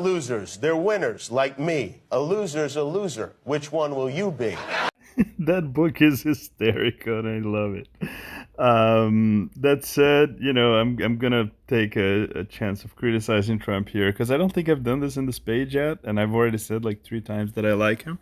losers. They're winners, like me. A loser's a loser. Which one will you be? That book is hysterical, and I love it. That said, I'm gonna take a chance of criticizing Trump here because I don't think I've done this in this page yet, and I've already said like 3 times that I like him.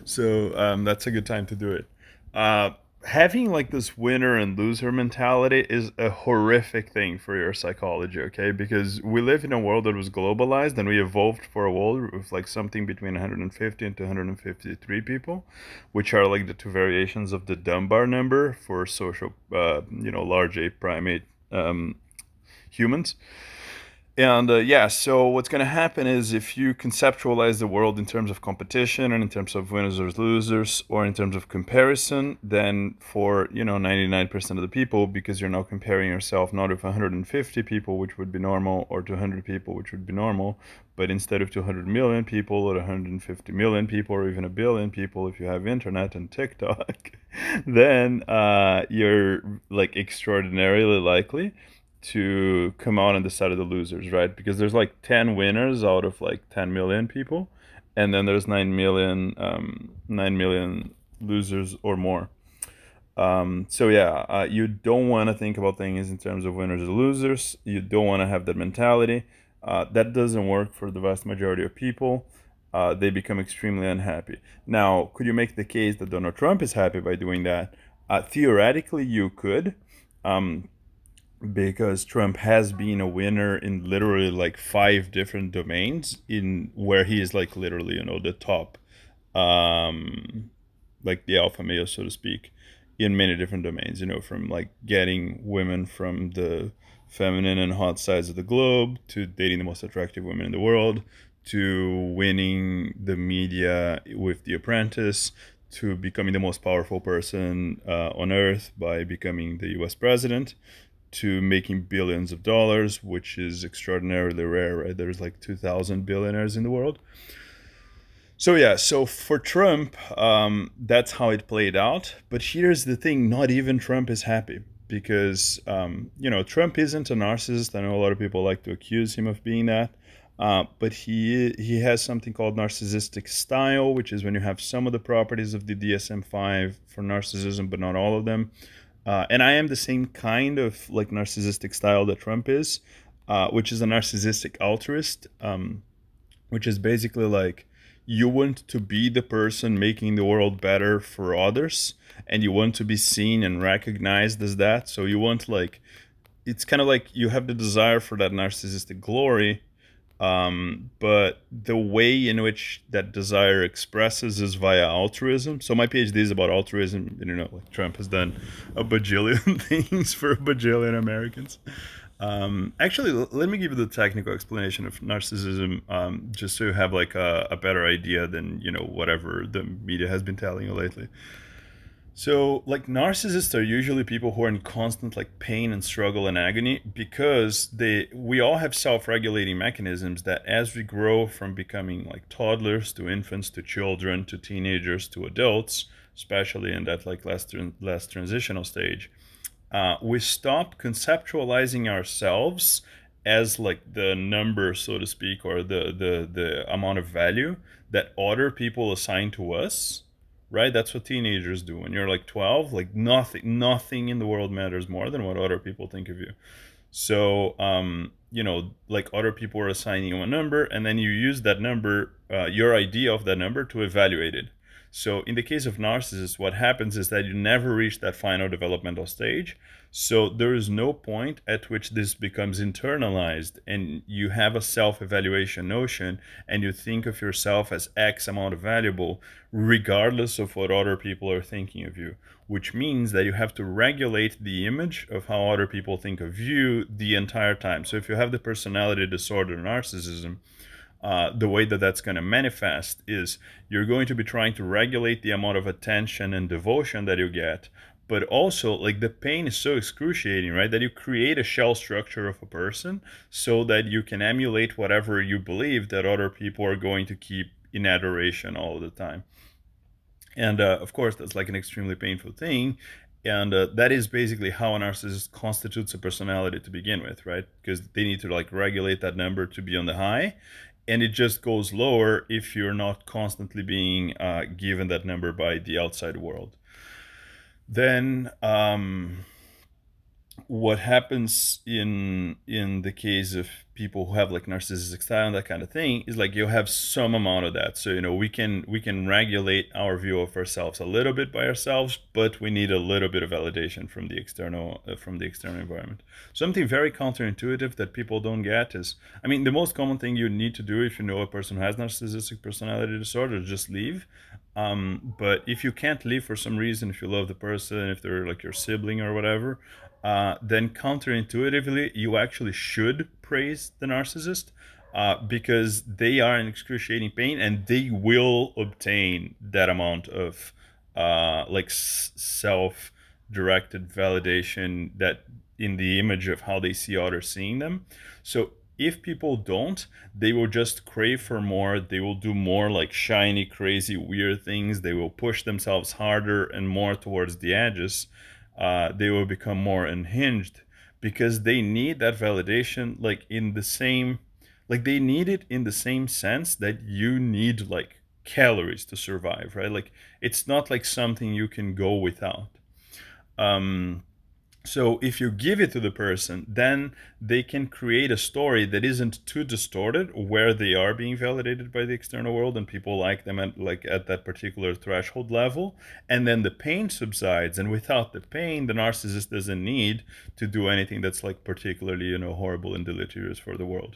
So that's a good time to do it. Uh, Having like this winner and loser mentality is a horrific thing for your psychology, okay? Because we live in a world that was globalized and we evolved for a world with like something between 150 and 253 people, which are like the two variations of the Dunbar number for social, large ape primate humans. And yeah, so what's going to happen is if you conceptualize the world in terms of competition and in terms of winners or losers or in terms of comparison, then for 99% of the people, because you're now comparing yourself not with 150 people, which would be normal, or 200 people, which would be normal, but instead of 200 million people or 150 million people or even a billion people, if you have internet and TikTok, then you're like extraordinarily likely to come out on the side of the losers, right? Because there's like 10 winners out of like 10 million people, and then there's 9 million losers or more. So yeah, you don't want to think about things in terms of winners or losers. You don't want to have that mentality. That doesn't work for the vast majority of people. They become extremely unhappy. Now, could you make the case that Donald Trump is happy by doing that? Theoretically, you could. Because Trump has been a winner in literally like 5 different domains in where he is like literally, the top, like the alpha male, so to speak, in many different domains, from like getting women from the feminine and hot sides of the globe to dating the most attractive women in the world to winning the media with The Apprentice to becoming the most powerful person on earth by becoming the US president to making billions of dollars, which is extraordinarily rare, right? There's like 2,000 billionaires in the world. So yeah, so for Trump, that's how it played out. But here's the thing: not even Trump is happy because Trump isn't a narcissist. I know a lot of people like to accuse him of being that, but he has something called narcissistic style, which is when you have some of the properties of the DSM-5 for narcissism, but not all of them. And I am the same kind of like narcissistic style that Trump is, which is a narcissistic altruist, which is basically like you want to be the person making the world better for others, and you want to be seen and recognized as that. So you want like it's kind of like you have the desire for that narcissistic glory, but the way in which that desire expresses is via altruism. So my PhD is about altruism. Like Trump has done a bajillion things for a bajillion Americans. Actually, let me give you the technical explanation of narcissism, just so you have like a better idea than whatever the media has been telling you lately. So, like narcissists are usually people who are in constant like pain and struggle and agony because we all have self-regulating mechanisms that as we grow from becoming like toddlers to infants to children to teenagers to adults, especially in that like last transitional stage, we stop conceptualizing ourselves as like the number, so to speak, or the amount of value that other people assign to us, right? That's what teenagers do. When you're like 12, like nothing in the world matters more than what other people think of you. So, like other people are assigning you a number, and then you use that number, your idea of that number, to evaluate it. So, in the case of narcissists, what happens is that you never reach that final developmental stage. So, there is no point at which this becomes internalized and you have a self evaluation notion and you think of yourself as X amount of valuable, regardless of what other people are thinking of you, which means that you have to regulate the image of how other people think of you the entire time. So, if you have the personality disorder narcissism, the way that that's going to manifest is you're going to be trying to regulate the amount of attention and devotion that you get, but also like the pain is so excruciating, right, that you create a shell structure of a person so that you can emulate whatever you believe that other people are going to keep in adoration all the time. And of course, that's like an extremely painful thing. And that is basically how a narcissist constitutes a personality to begin with, right? Because they need to like regulate that number to be on the high. and it just goes lower if you're not constantly being given that number by the outside world. Then what happens in the case of people who have like narcissistic style and that kind of thing is like you have some amount of that. So we can regulate our view of ourselves a little bit by ourselves, but we need a little bit of validation from the external environment. Something very counterintuitive that people don't get is, I mean, the most common thing you need to do if you know a person who has narcissistic personality disorder is just leave. But if you can't leave for some reason, if you love the person, if they're like your sibling or whatever, then counterintuitively, you actually should praise the narcissist, because they are in excruciating pain and they will obtain that amount of like self directed validation that in the image of how they see others seeing them. So if people don't, they will just crave for more. They will do more like shiny, crazy, weird things. They will push themselves harder and more towards the edges. They will become more unhinged because they need that validation, like in the same, like they need it in the same sense that you need like calories to survive, right? Like it's not like something you can go without. Um, so if you give it to the person, then they can create a story that isn't too distorted, where they are being validated by the external world and people like them at that particular threshold level. And then the pain subsides, and without the pain, the narcissist doesn't need to do anything that's like particularly, horrible and deleterious for the world.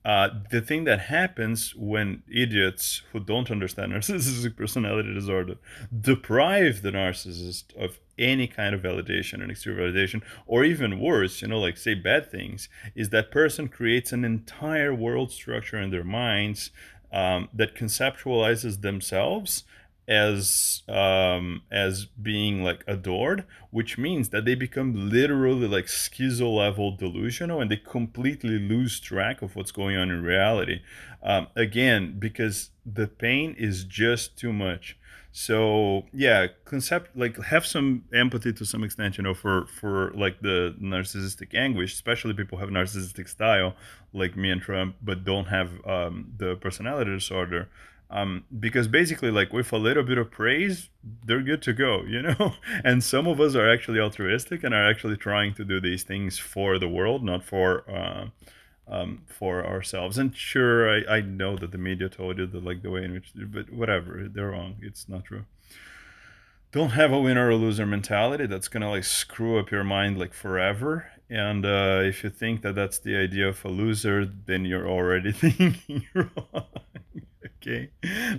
The thing that happens when idiots who don't understand narcissistic personality disorder deprive the narcissist of any kind of validation and exterior validation, or even worse, like say bad things, is that person creates an entire world structure in their minds that conceptualizes themselves as being like adored, which means that they become literally like schizo level delusional and they completely lose track of what's going on in reality. Again, because the pain is just too much. So yeah, concept like have some empathy to some extent, for like the narcissistic anguish, especially people who have narcissistic style like me and Trump, but don't have the personality disorder. Because basically, like with a little bit of praise, they're good to go. And some of us are actually altruistic and are actually trying to do these things for the world, not for ourselves. And sure, I know that the media told you that like the way in which, but whatever, they're wrong. It's not true. Don't have a winner or loser mentality. That's gonna like screw up your mind like forever. And if you think that that's the idea of a loser, then you're already thinking wrong. Okay,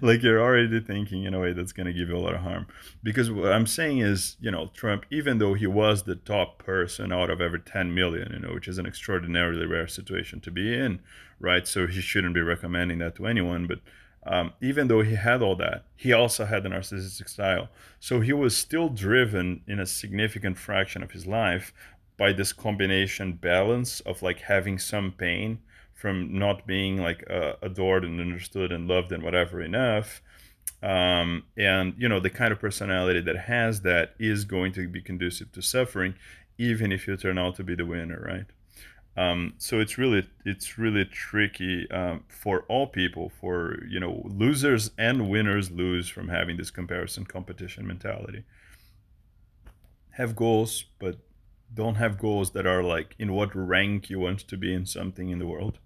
like you're already thinking in a way that's going to give you a lot of harm. Because what I'm saying is, Trump, even though he was the top person out of every 10 million, which is an extraordinarily rare situation to be in, right? So he shouldn't be recommending that to anyone. But even though he had all that, he also had the narcissistic style. So he was still driven in a significant fraction of his life by this combination balance of like having some pain from not being like adored and understood and loved and whatever enough. And the kind of personality that has that is going to be conducive to suffering, even if you turn out to be the winner, right? So it's really tricky for all people. For losers and winners lose from having this comparison competition mentality. Have goals, but don't have goals that are like in what rank you want to be in something in the world.